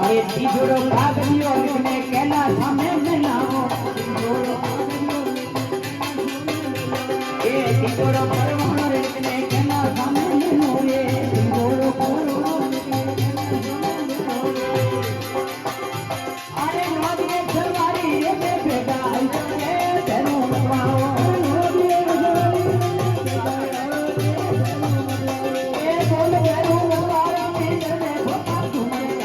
अरे तिजोरो कागजियो लिखने केला सामने में लाओ ए तिजोरो परमाणु लिखने केला सामने में मोरे तिजोरो अरे नदिए सवारी ये बेटा ऐसे तेरो मतवाओ ए बोल तेरो मतवाओ तेरे भोपा तुम्हारे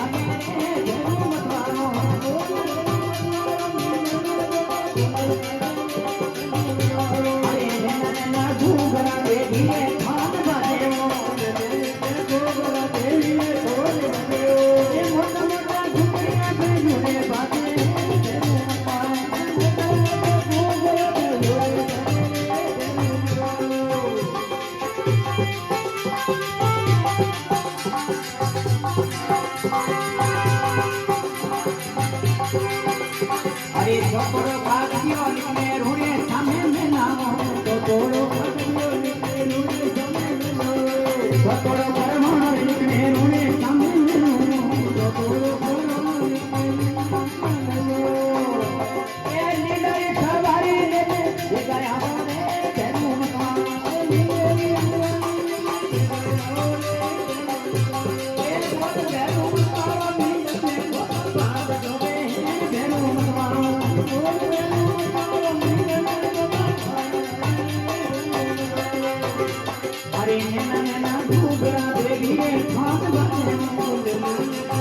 अरे छोकरो कागजियो लिखने रूड़े सामे में लाओ छोकरो कागजियो लिखने रूड़े सामे में लाओ छोकरो परमाणु लिखने रूड़े सामे में लाओ छोकरो परमाणु लिखने सामे में लाओ ए नीलरी सवारी लेने ये गया होने तेरू मकान नीलरी ए बोल तेरू मकान नीलरी बात जोगे तेरू मकान अरे नैना नैना घूगरा देवी खान बाजे